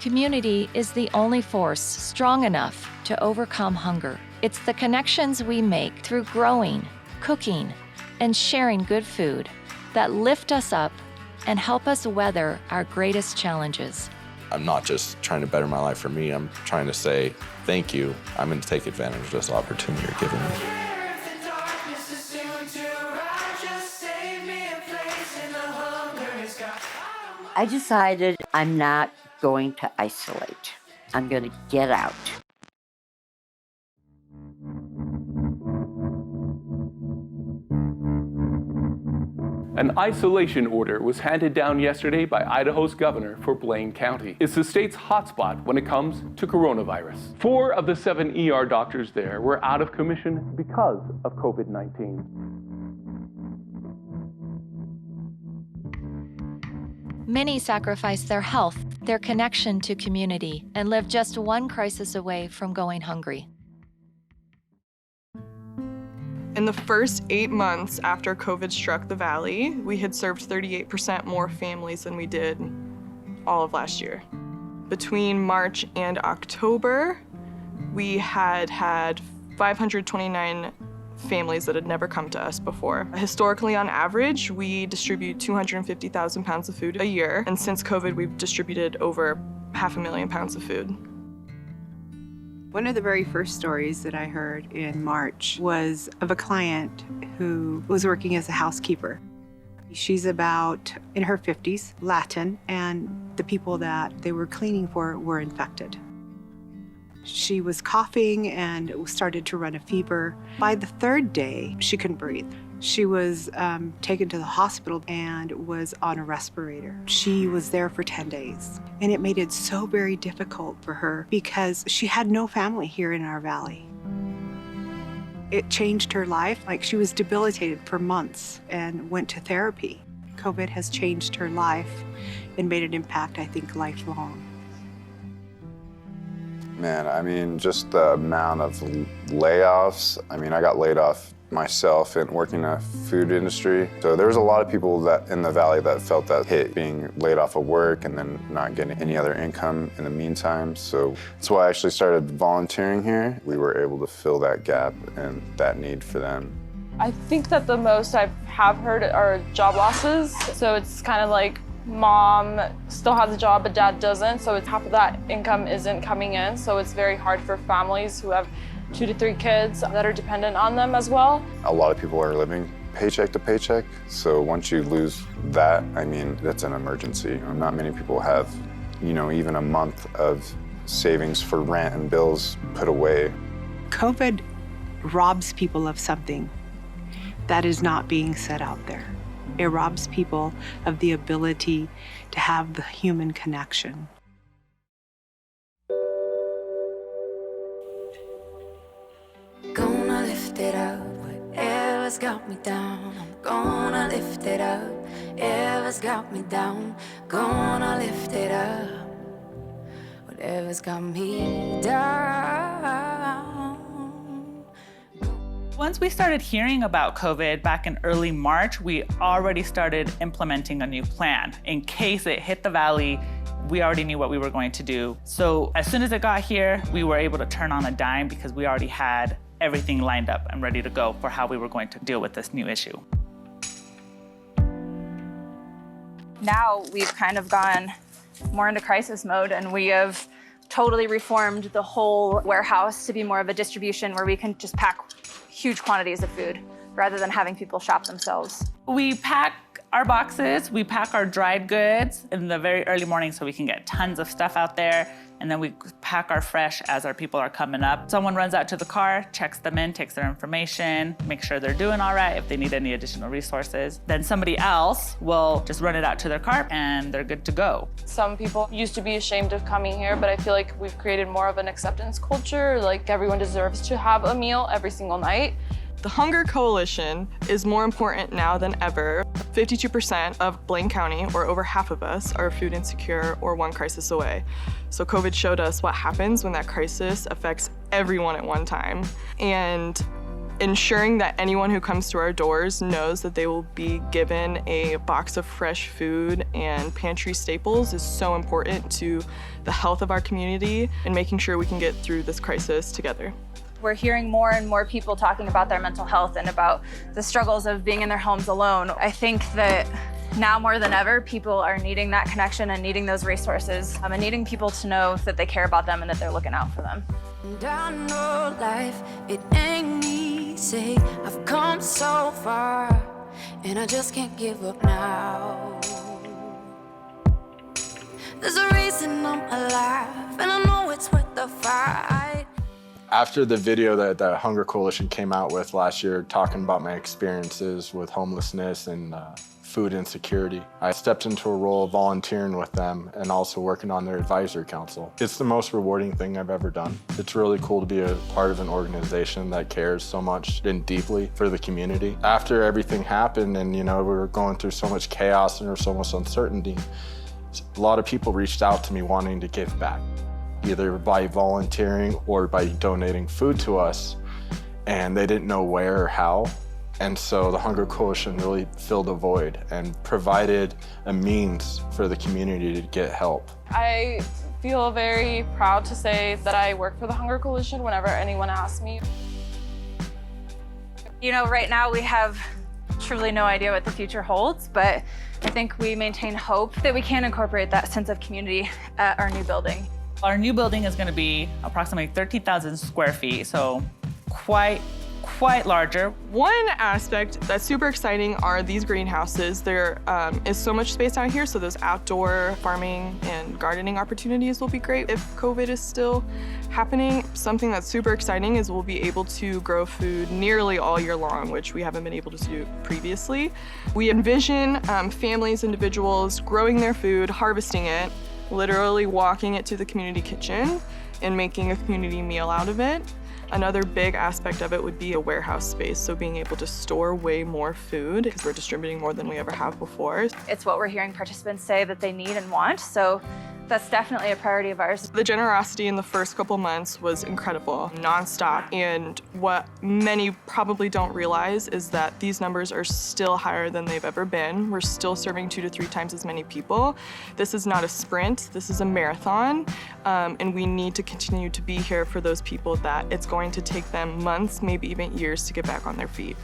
Community is the only force strong enough to overcome hunger. It's the connections we make through growing, cooking, and sharing good food that lift us up and help us weather our greatest challenges. I'm not just trying to better my life for me, I'm trying to say thank you. I'm going to take advantage of this opportunity you're giving me. I decided I'm not going to isolate. I'm going to get out. An isolation order was handed down yesterday by Idaho's governor for Blaine County. It's the state's hotspot when it comes to coronavirus. 4 of the 7 ER doctors there were out of commission because of COVID-19. Many sacrifice their health, their connection to community, and live just one crisis away from going hungry. In the first 8 months after COVID struck the valley, we had served 38% more families than we did all of last year. Between March and October, we had 529 families that had never come to us before. Historically, on average, we distribute 250,000 pounds of food a year, and since COVID, we've distributed over 500,000 pounds of food. One of the very first stories that I heard in March was of a client who was working as a housekeeper. She's about in her 50s, Latin, and the people that they were cleaning for were infected. She was coughing and started to run a fever. By the 3rd day, she couldn't breathe. She was taken to the hospital and was on a respirator. She was there for 10 days. And it made it so very difficult for her because she had no family here in our valley. It changed her life. Like, she was debilitated for months and went to therapy. COVID has changed her life and made an impact, I think, lifelong. Man, I mean, just the amount of layoffs. I mean, I got laid off myself and working in the food industry. So there was a lot of people that in the valley that felt that hit, being laid off of work and then not getting any other income in the meantime. So that's why I actually started volunteering here. We were able to fill that gap and that need for them. I think that the most I have heard are job losses. So it's kind of like mom still has a job, but dad doesn't. So it's half of that income isn't coming in. So it's very hard for families who have 2 to 3 kids that are dependent on them as well. A lot of people are living paycheck to paycheck. So once you lose that, I mean, that's an emergency. Not many people have, even a month of savings for rent and bills put away. COVID robs people of something that is not being said out there. It robs people of the ability to have the human connection. Gonna lift it up, whatever's got me down. I'm gonna lift it up, whatever's got me down. Gonna lift it up, whatever's got me down. Once we started hearing about COVID back in early March, we already started implementing a new plan. In case it hit the valley, we already knew what we were going to do. So as soon as it got here, we were able to turn on a dime because we already had everything lined up and ready to go for how we were going to deal with this new issue. Now we've kind of gone more into crisis mode, and we have totally reformed the whole warehouse to be more of a distribution where we can just pack huge quantities of food rather than having people shop themselves. We pack our boxes, we pack our dried goods in the very early morning so we can get tons of stuff out there. And then we pack our fresh as our people are coming up. Someone runs out to the car, checks them in, takes their information, make sure they're doing all right if they need any additional resources. Then somebody else will just run it out to their car and they're good to go. Some people used to be ashamed of coming here, but I feel like we've created more of an acceptance culture. Like, everyone deserves to have a meal every single night. The Hunger Coalition is more important now than ever. 52% of Blaine County, or over half of us, are food insecure or one crisis away. So COVID showed us what happens when that crisis affects everyone at one time. And Ensuring that anyone who comes to our doors knows that they will be given a box of fresh food and pantry staples is so important to the health of our community and making sure we can get through this crisis together. We're hearing more and more people talking about their mental health and about the struggles of being in their homes alone. I think that now more than ever, people are needing that connection and needing those resources and needing people to know that they care about them and that they're looking out for them. And I know life, it ain't easy. I've come so far, and I just can't give up now. There's a reason I'm alive, and I know it's worth the fight. After the video that the Hunger Coalition came out with last year, talking about my experiences with homelessness and food insecurity, I stepped into a role of volunteering with them and also working on their advisory council. It's the most rewarding thing I've ever done. It's really cool to be a part of an organization that cares so much and deeply for the community. After everything happened and we were going through so much chaos and there was so much uncertainty, a lot of people reached out to me wanting to give back, either by volunteering or by donating food to us, and they didn't know where or how. And so the Hunger Coalition really filled a void and provided a means for the community to get help. I feel very proud to say that I work for the Hunger Coalition whenever anyone asks me. Right now we have truly no idea what the future holds, but I think we maintain hope that we can incorporate that sense of community at our new building. Our new building is going to be approximately 13,000 square feet, so quite larger. One aspect that's super exciting are these greenhouses. There is so much space out here, so those outdoor farming and gardening opportunities will be great if COVID is still happening. Something that's super exciting is we'll be able to grow food nearly all year long, which we haven't been able to do previously. We envision families, individuals growing their food, harvesting it, literally walking it to the community kitchen and making a community meal out of it. Another big aspect of it would be a warehouse space, so being able to store way more food because we're distributing more than we ever have before. It's what we're hearing participants say that they need and want, so that's definitely a priority of ours. The generosity in the first couple months was incredible, nonstop. And what many probably don't realize is that these numbers are still higher than they've ever been. We're still serving 2 to 3 times as many people. This is not a sprint, this is a marathon. And we need to continue to be here for those people that it's going to take them months, maybe even years to get back on their feet.